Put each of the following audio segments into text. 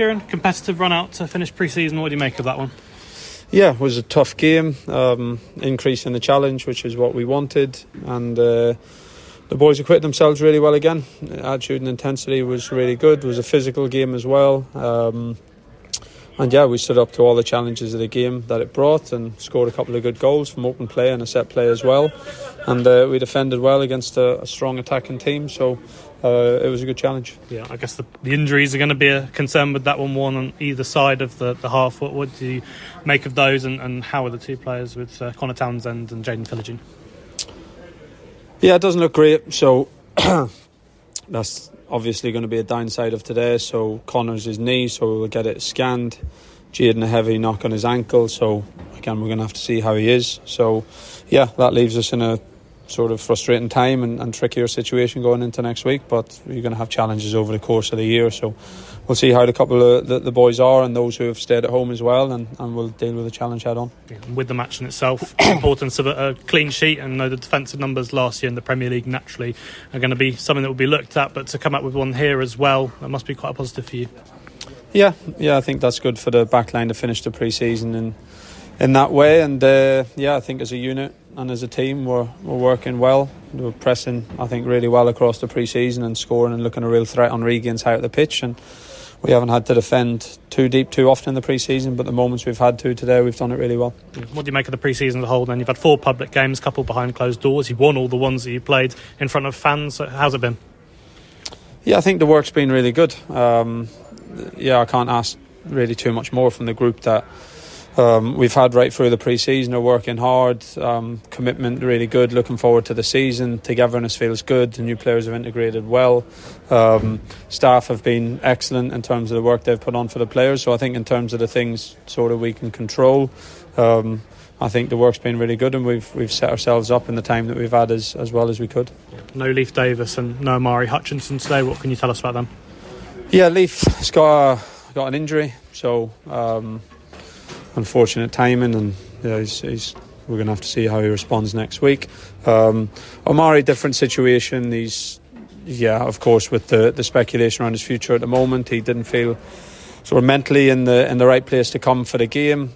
Kieran? Competitive run out to finish pre-season. What do you make of that one? Yeah, it was a tough game. Increase in the challenge, which is what we wanted, and the boys acquitted themselves really well again. Attitude and intensity was really good. It was a physical game as well. And yeah, we stood up to all the challenges of the game that it brought and scored a couple of good goals from open play and a set play as well. And we defended well against a strong attacking team, so it was a good challenge. Yeah, I guess the injuries are going to be a concern with that one on either side of the half. What do you make of those, and how are the two players with Connor Townsend and Jaden Philogene? Yeah, it doesn't look great, so that's obviously going to be a downside of today. So Connor's his knee, so we'll get it scanned. Jaden a heavy knock on his ankle, so again we're going to have to see how he is. So yeah, that leaves us in a sort of frustrating time and trickier situation going into next week, but you're going to have challenges over the course of the year, so we'll see how the couple of the boys are and those who have stayed at home as well, and we'll deal with the challenge head on. Yeah, with the match in itself, the importance of a clean sheet, and know the defensive numbers last year in the Premier League naturally are going to be something that will be looked at, but to come up with one here as well, that must be quite a positive for you. Yeah, I think that's good for the back line to finish the pre-season in that way, and I think as a unit and as a team we're working well. We're pressing, I think, really well across the pre-season and scoring and looking a real threat on Regan's out of the pitch, and we haven't had to defend too deep too often in the pre-season, but the moments we've had to today, we've done it really well. What do you make of the pre-season as a whole then? You've had 4 public games, a couple behind closed doors. You've won all the ones that you played in front of fans. How's it been? Yeah, I think the work's been really good. I can't ask really too much more from the group that we've had right through the pre-season. Are working hard, commitment really good, looking forward to the season. Togetherness feels good, the new players have integrated well. Staff have been excellent in terms of the work they've put on for the players, so I think in terms of the things sort of we can control, I think the work's been really good, and we've set ourselves up in the time that we've had as well as we could. No Leif Davis and no Amari Hutchinson today. What can you tell us about them? Yeah, Leif's got an injury, so unfortunate timing, and we're going to have to see how he responds next week. Amari, different situation. He's of course, with the speculation around his future at the moment, he didn't feel sort of mentally in the right place to come for the game.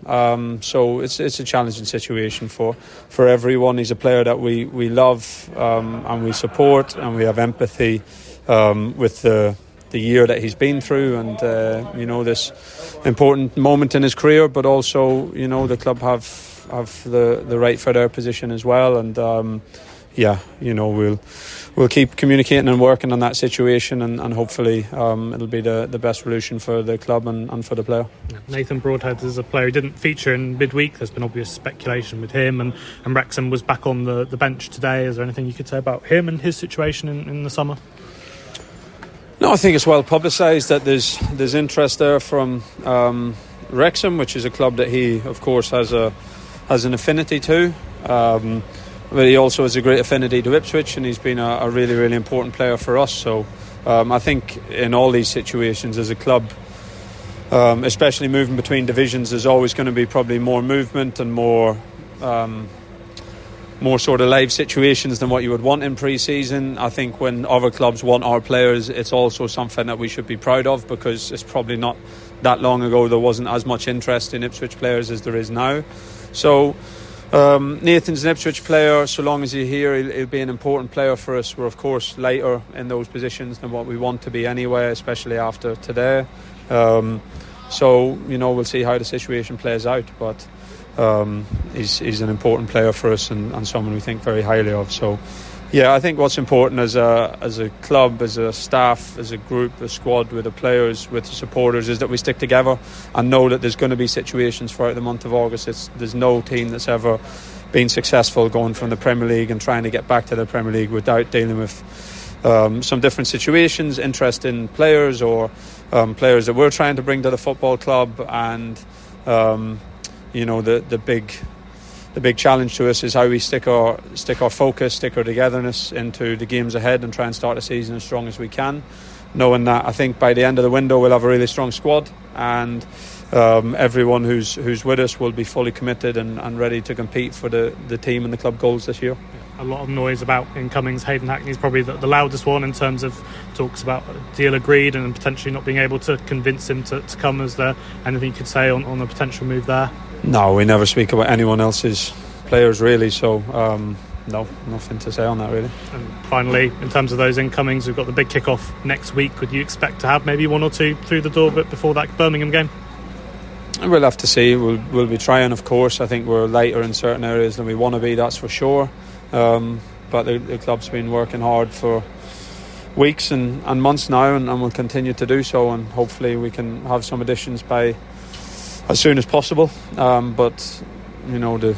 So it's a challenging situation for everyone. He's a player that we love and we support, and we have empathy with the year that he's been through, and this important moment in his career, but also the club have the right for their position as well, and we'll keep communicating and working on that situation, and hopefully it'll be the best solution for the club and for the player. Nathan Broadhead is a player who didn't feature in midweek. There's been obvious speculation with him, and Wrexham was back on the bench today. Is there anything you could say about him and his situation in the summer? No, I think it's well publicised that there's interest there from Wrexham, which is a club that he, of course, has an affinity to. But he also has a great affinity to Ipswich, and he's been a really, really important player for us. So I think in all these situations as a club, especially moving between divisions, there's always going to be probably more movement and more sort of live situations than what you would want in pre-season. I think when other clubs want our players, it's also something that we should be proud of, because it's probably not that long ago there wasn't as much interest in Ipswich players as there is now. So Nathan's an Ipswich player. So long as he's here, he'll be an important player for us. We're of course lighter in those positions than what we want to be anyway, especially after today. So we'll see how the situation plays out, but he's an important player for us, and someone we think very highly of. So I think what's important as a club, as a staff, as a group, a squad, with the players, with the supporters, is that we stick together and know that there's going to be situations throughout the month of August. There's no team that's ever been successful going from the Premier League and trying to get back to the Premier League without dealing with some different situations, interest in players, or players that we're trying to bring to the football club, and the big challenge to us is how we stick our focus, stick our togetherness into the games ahead, and try and start the season as strong as we can, knowing that I think by the end of the window we'll have a really strong squad, and everyone who's with us will be fully committed and ready to compete for the team and the club goals this year. a lot of noise about incomings. Hayden Hackney's probably the loudest one in terms of talks about a deal agreed and potentially not being able to convince him to come. Is there anything you could say on a potential move there? No, we never speak about anyone else's players really, so no, nothing to say on that really. And finally, in terms of those incomings, we've got the big kick-off next week. Would you expect to have maybe one or two through the door but before that Birmingham game? We'll have to see. We'll be trying, of course. I think we're lighter in certain areas than we want to be, that's for sure. But the club's been working hard for weeks and months now, and will continue to do so, and hopefully we can have some additions by as soon as possible. But you know, the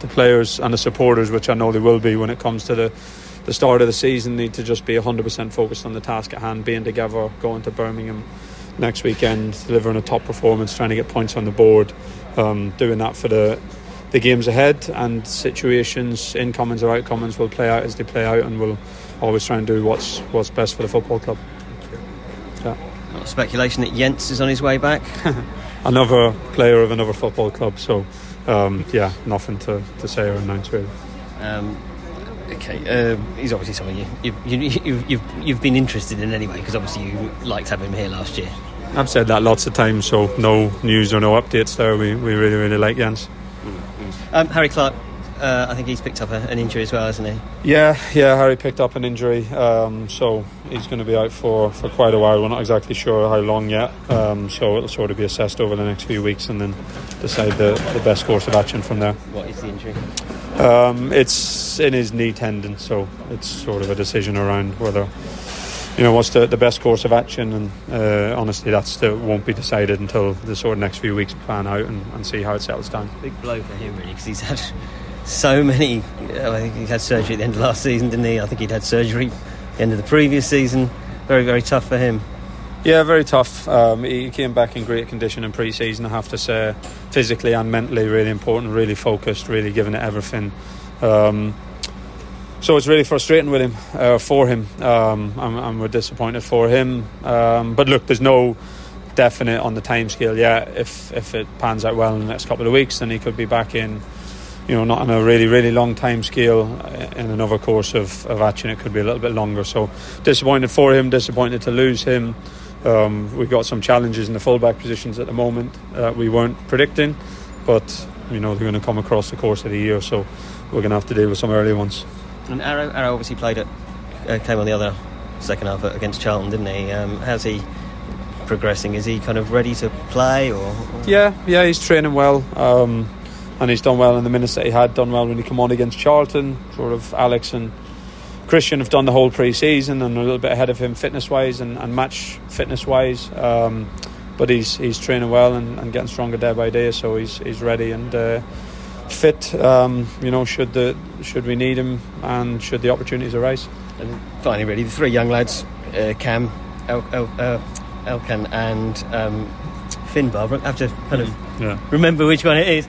players and the supporters, which I know they will be when it comes to the start of the season, need to just be 100% focused on the task at hand, being together, going to Birmingham next weekend, delivering a top performance, trying to get points on the board, doing that for the games ahead, and situations, incomings or outcomings, will play out as they play out, and we'll always try and do what's best for the football club. Yeah. A lot of speculation that Jens is on his way back. Another player of another football club, so nothing to say or announce really. Okay, he's obviously someone you've been interested in anyway, because obviously you liked having him here last year. I've said that lots of times, so no news or no updates there. We really, really like Jens. Harry Clark, I think he's picked up an injury as well, hasn't he? Yeah, Harry picked up an injury, so he's going to be out for quite a while. We're not exactly sure how long yet, so it'll sort of be assessed over the next few weeks and then decide the best course of action from there. What is the injury? It's in his knee tendon, so it's sort of a decision around whether, you know, what's the best course of action, and honestly that still won't be decided until the sort of next few weeks plan out and see how it settles down. Big blow for him really, because he's had so many. I think he had surgery at the end of last season, didn't he? I think he'd had surgery at the end of the previous season. Very, very tough for him. Yeah, very tough. He came back in great condition in pre-season, I have to say, physically and mentally really important, really focused, really giving it everything. So it's really frustrating with him, for him, and we're disappointed for him. But look, there's no definite on the timescale yet. If it pans out well in the next couple of weeks, then he could be back in, you know, not on a really, really long time scale. In another course of action, it could be a little bit longer. So disappointed for him, disappointed to lose him. We've got some challenges in the fullback positions at the moment we weren't predicting, but you know, they're going to come across the course of the year, so we're going to have to deal with some early ones. And Arrow obviously came on the other second half against Charlton, didn't he? How's he progressing? Is he kind of ready to play? Or? Yeah, he's training well, and he's done well in the minutes that he had done well when he came on against Charlton. Sort of Alex and Christian have done the whole pre-season and a little bit ahead of him fitness-wise and match fitness-wise, but he's training well and getting stronger day by day, so he's ready and fit, you know, should we need him and should the opportunities arise. And finally, really, the three young lads, Cam, Elkan and Finbar, I have to kind of remember which one it is.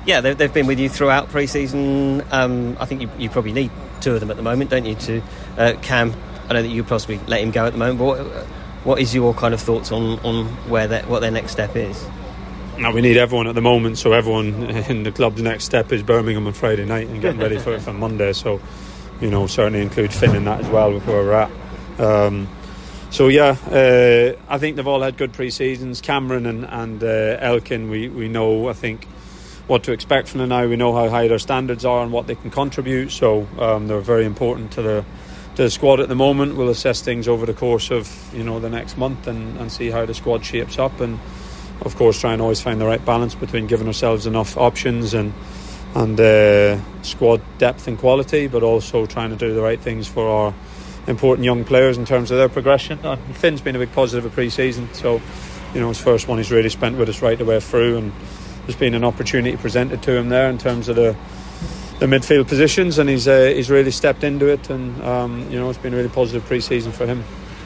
They've been with you throughout pre-season. I think you probably need two of them at the moment, don't you? To Cam, I know that you possibly let him go at the moment, but what is your kind of thoughts on what their next step is? No, we need everyone at the moment, so everyone in the club's next step is Birmingham on Friday night and getting ready for it for Monday, so you know, certainly include Finn in that as well with where we're at. I think they've all had good pre-seasons. Cameron and Elkin, we know, I think, what to expect from them now. We know how high their standards are and what they can contribute, so they're very important to the squad at the moment. We'll assess things over the course of, you know, the next month and see how the squad shapes up, and of course try and always find the right balance between giving ourselves enough options and squad depth and quality, but also trying to do the right things for our important young players in terms of their progression. Finn's been a big positive of pre-season, so you know, his first one he's really spent with us right the way through, and there's been an opportunity presented to him there in terms of the midfield positions, and he's really stepped into it, and you know, it's been a really positive pre-season for him.